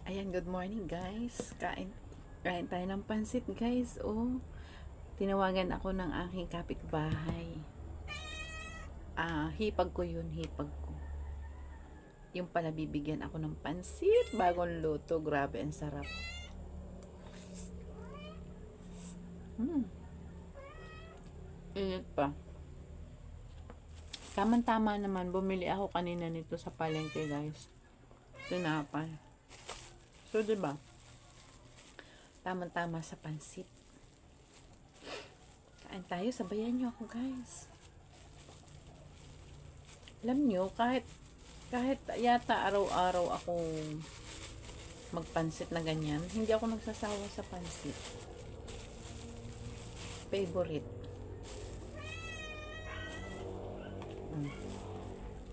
Ayan, good morning guys. Kain tayo ng pansit guys. Oh, tinawagan ako ng aking kapitbahay. Hipag ko yun, hipag ko. Yung pala bibigyan ako ng pansit, bagong luto. Grabe, ang sarap. Init pa. Tama-tama naman, bumili ako kanina nito sa palengke guys. Tinapay. So, diba? Tama-tama sa pansit. Kain tayo, sabayan nyo ako guys. Alam nyo, kahit yata araw-araw akong magpansit na ganyan, hindi ako nagsasawa sa pansit. Favorite.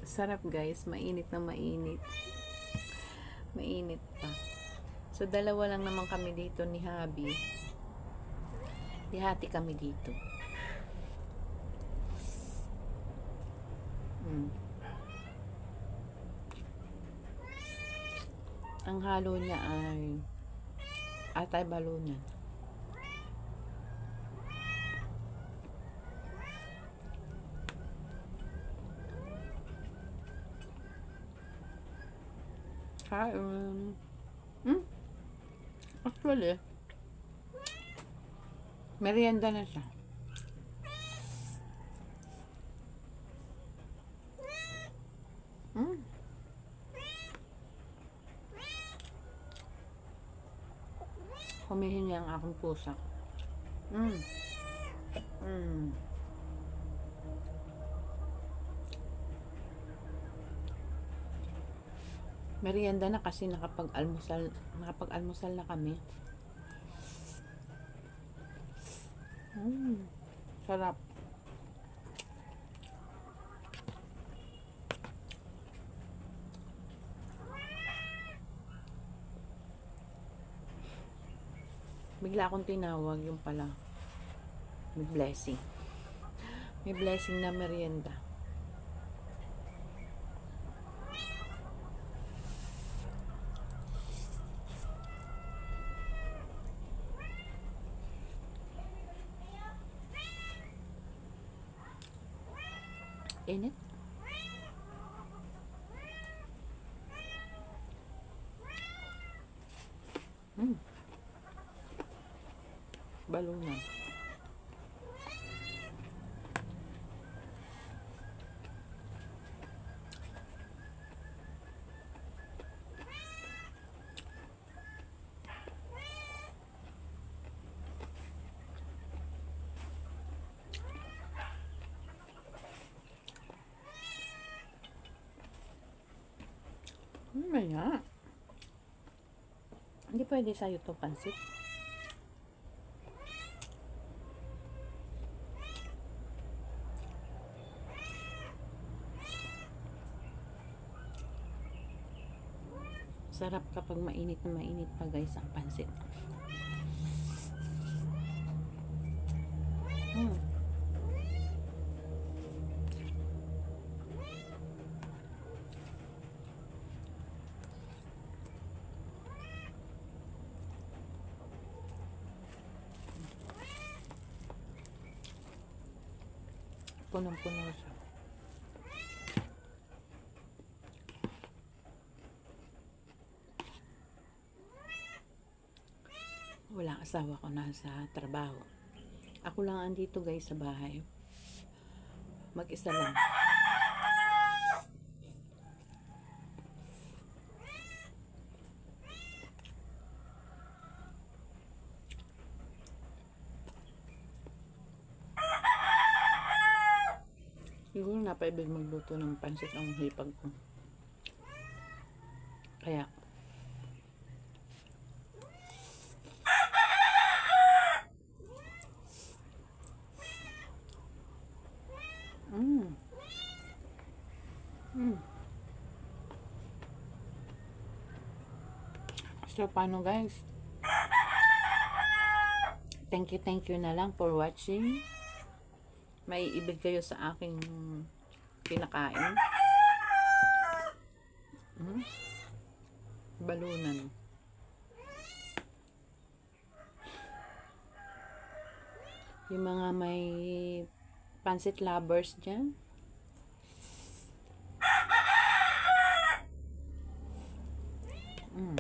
Sarap guys, mainit na mainit. Mainit pa. So, dalawa lang naman kami dito ni Habi. Dihati kami dito. Ang halo niya ay atay balunan. Kain. Actually, merienda na siya. Humihingi ang aking pusa. Merienda na kasi nakapag-almusal na kami. Sarap. Bigla akong tinawag, yung pala. May blessing. May blessing na merienda. Init. Balunan. Maya. Hindi pwede sa'yo to pansit. Sarap kapag mainit na mainit pa guys ang pansit. Punong-puno siya. Walang asawa ko na sa trabaho. Ako lang andito guys sa bahay. Mag-isa lang. Siguro napaibig magluto ng pansit ang hipag ko. Kaya So, paano guys? Thank you na lang for watching. May ibig kayo sa aking kinakain. Balunan. Yung mga may pansit lovers dyan. Mm.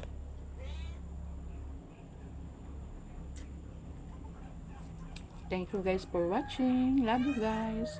Thank you guys for watching. Love you guys.